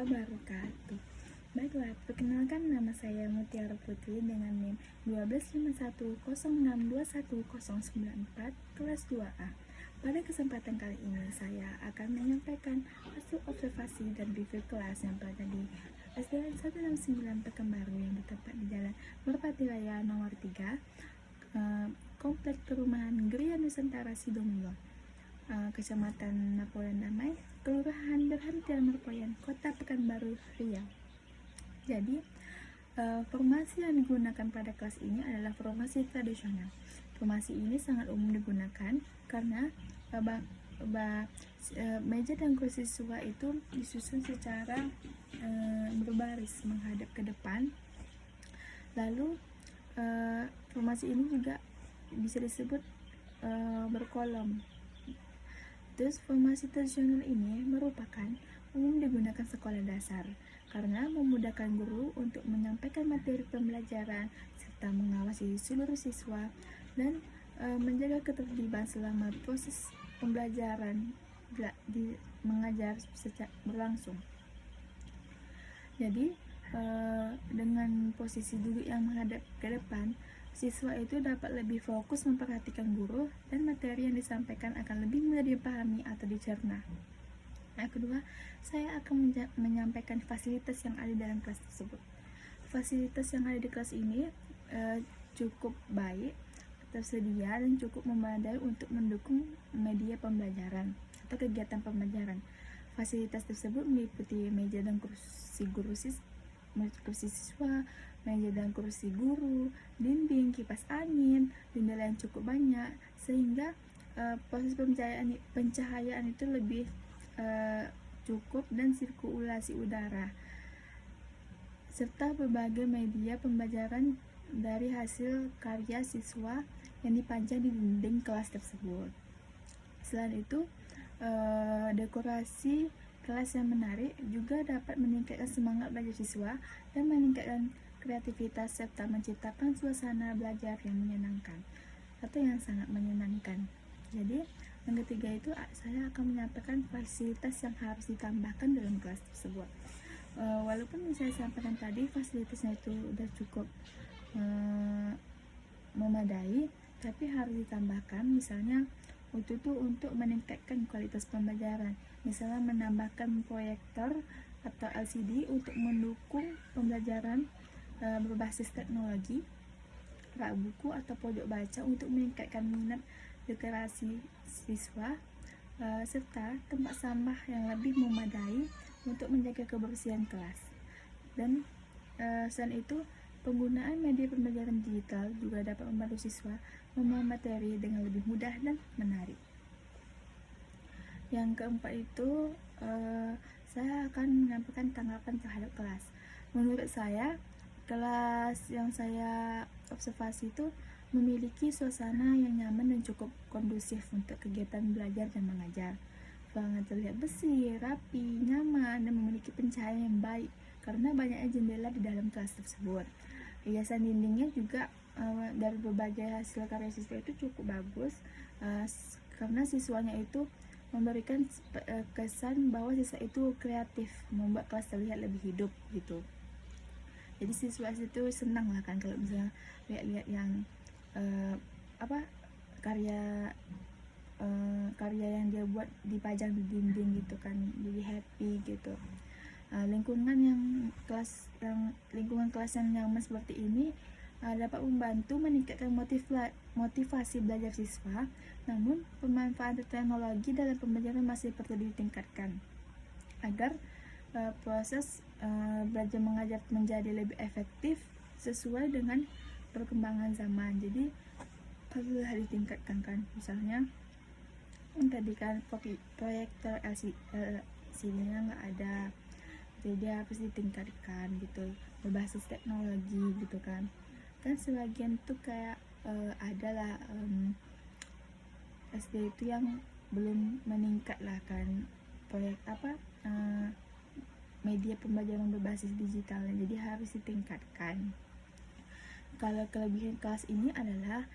wabarakatuh. Baiklah, perkenalkan nama saya Mutiara Putri dengan NIM 125106210094 kelas 2A. Pada kesempatan kali ini saya akan menyampaikan hasil observasi dan review kelas yang berada di SDN 169 Pekanbaru yang terdapat di Jalan Merpati Raya nomor 3, Komplek Perumahan Gria Nusantara Sidomulyo, Kecamatan Napoleon Damai, Kelurahan Berhantian Merpoyan, Kota Pekanbaru, Riau. Jadi, formasi yang digunakan pada kelas ini adalah formasi tradisional. Formasi ini sangat umum digunakan karena meja dan kursi siswa itu disusun secara berbaris menghadap ke depan. Lalu formasi ini juga bisa disebut berkolom. Terus formasi tradisional ini merupakan umum digunakan sekolah dasar karena memudahkan guru untuk menyampaikan materi pembelajaran serta mengawasi seluruh siswa dan menjaga ketertiban selama proses pembelajaran mengajar secara berlangsung. Jadi dengan posisi duduk yang menghadap ke depan, siswa itu dapat lebih fokus memperhatikan guru dan materi yang disampaikan akan lebih mudah dipahami atau dicerna. Yang kedua, saya akan menyampaikan fasilitas yang ada dalam kelas tersebut. Fasilitas yang ada di kelas ini cukup baik, tersedia dan cukup memadai untuk mendukung media pembelajaran atau kegiatan pembelajaran. Fasilitas tersebut meliputi meja dan kursi siswa, meja dan kursi guru, dinding, kipas angin, jendela yang cukup banyak, sehingga proses pencahayaan itu lebih cukup dan sirkulasi udara, serta berbagai media pembelajaran dari hasil karya siswa yang dipajang di dinding kelas tersebut. Selain itu, dekorasi kelas yang menarik juga dapat meningkatkan semangat belajar siswa dan meningkatkan kreativitas serta menciptakan suasana belajar yang menyenangkan atau yang sangat menyenangkan. Jadi, yang ketiga itu saya akan menyampaikan fasilitas yang harus ditambahkan dalam kelas tersebut. Walaupun yang saya sampaikan tadi fasilitasnya itu udah cukup memadai, tapi harus ditambahkan misalnya untuk meningkatkan kualitas pembelajaran, misalnya menambahkan proyektor atau LCD untuk mendukung pembelajaran berbasis teknologi, rak buku atau pojok baca untuk meningkatkan minat literasi siswa, serta tempat sampah yang lebih memadai untuk menjaga kebersihan kelas. Dan selain itu, penggunaan media pembelajaran digital juga dapat membantu siswa memahami materi dengan lebih mudah dan menarik. Yang keempat itu, saya akan menyampaikan tanggapan terhadap kelas. Menurut saya, kelas yang saya observasi itu memiliki suasana yang nyaman dan cukup kondusif untuk kegiatan belajar dan mengajar. Ruangan terlihat bersih, rapi, nyaman, dan memiliki pencahayaan yang baik karena banyaknya jendela di dalam kelas tersebut. Hiasan dindingnya juga dari berbagai hasil karya siswa itu cukup bagus karena siswanya itu memberikan kesan bahwa siswa itu kreatif, membuat kelas terlihat lebih hidup gitu. Jadi siswa itu senang lah kan kalau misalnya lihat-lihat yang karya yang dia buat dipajang di dinding gitu kan, jadi happy gitu. Lingkungan kelas yang nyaman seperti ini dapat membantu meningkatkan motivasi belajar siswa, namun pemanfaatan teknologi dalam pembelajaran masih perlu ditingkatkan agar proses belajar mengajar menjadi lebih efektif sesuai dengan perkembangan zaman. Jadi perlu ditingkatkan kan, misalnya tadi kan proyektor LCD-nya nggak ada, jadi harus ditingkatkan gitu, berbasis teknologi gitu kan sebagian tuh kayak adalah SD itu yang belum meningkat lah kan proyek media pembelajaran berbasis digital, jadi harus ditingkatkan. Kalau kelebihan kelas ini adalah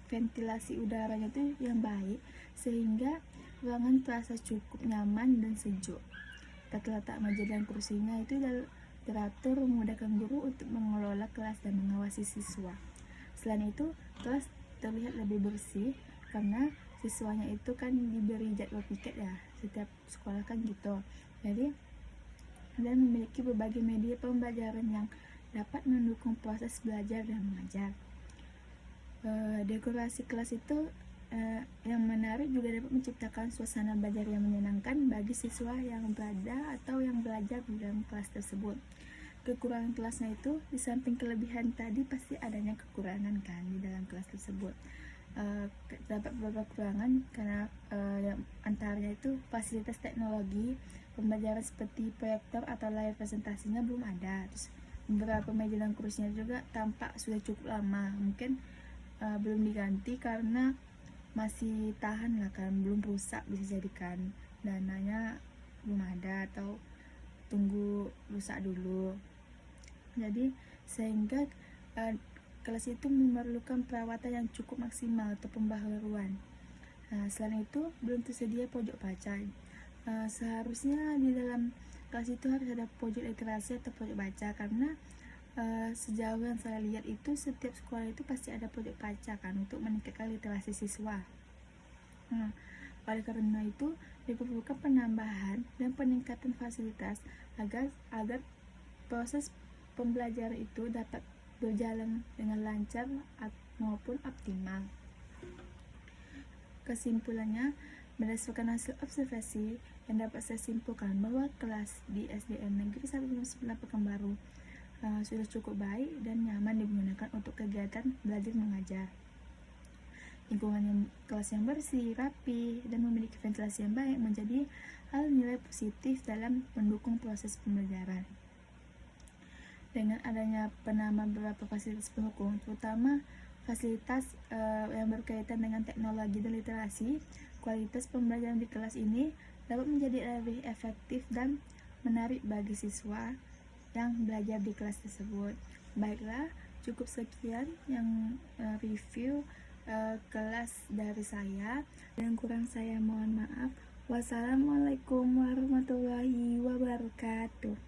ventilasi udaranya itu yang baik sehingga ruangan terasa cukup nyaman dan sejuk. tata letak meja dan kursinya itu teratur memudahkan guru untuk mengelola kelas dan mengawasi siswa. Selain itu, kelas terlihat lebih bersih karena siswanya itu kan diberi jadwal piket ya, setiap sekolah kan gitu. Jadi, dan memiliki berbagai media pembelajaran yang dapat mendukung proses belajar dan mengajar. Dekorasi kelas itu yang menarik juga dapat menciptakan suasana belajar yang menyenangkan bagi siswa yang berada atau yang belajar di dalam kelas tersebut. Kekurangan kelasnya itu, di samping kelebihan tadi pasti adanya kekurangan kan di dalam kelas tersebut. Dapat beberapa kekurangan karena yang antaranya itu fasilitas teknologi pembelajaran seperti proyektor atau layar presentasinya belum ada. Terus beberapa meja dan kursinya juga tampak sudah cukup lama, mungkin belum diganti karena masih tahan lah kan, belum rusak, bisa jadikan dananya belum ada atau tunggu rusak dulu. Jadi sehingga kelas itu memerlukan perawatan yang cukup maksimal atau pembaharuan. Selain itu belum tersedia pojok baca. Seharusnya di dalam kelas itu harus ada pojok literasi atau pojok baca karena sejauh yang saya lihat itu setiap sekolah itu pasti ada pojok baca kan untuk meningkatkan literasi siswa. Oleh karena itu diperlukan penambahan dan peningkatan fasilitas agar proses pembelajaran itu dapat berjalan dengan lancar maupun optimal. Kesimpulannya, berdasarkan hasil observasi yang dapat saya simpulkan bahwa kelas di SDN Negeri 1 Pekanbaru sudah cukup baik dan nyaman digunakan untuk kegiatan belajar mengajar. Lingkungan kelas yang bersih, rapi, dan memiliki ventilasi yang baik menjadi hal nilai positif dalam mendukung proses pembelajaran. Dengan adanya penambahan beberapa fasilitas pendukung, terutama fasilitas yang berkaitan dengan teknologi dan literasi, kualitas pembelajaran di kelas ini dapat menjadi lebih efektif dan menarik bagi siswa yang belajar di kelas tersebut. Baiklah, cukup sekian yang review kelas dari saya, dan kurang saya mohon maaf. Wassalamualaikum warahmatullahi wabarakatuh.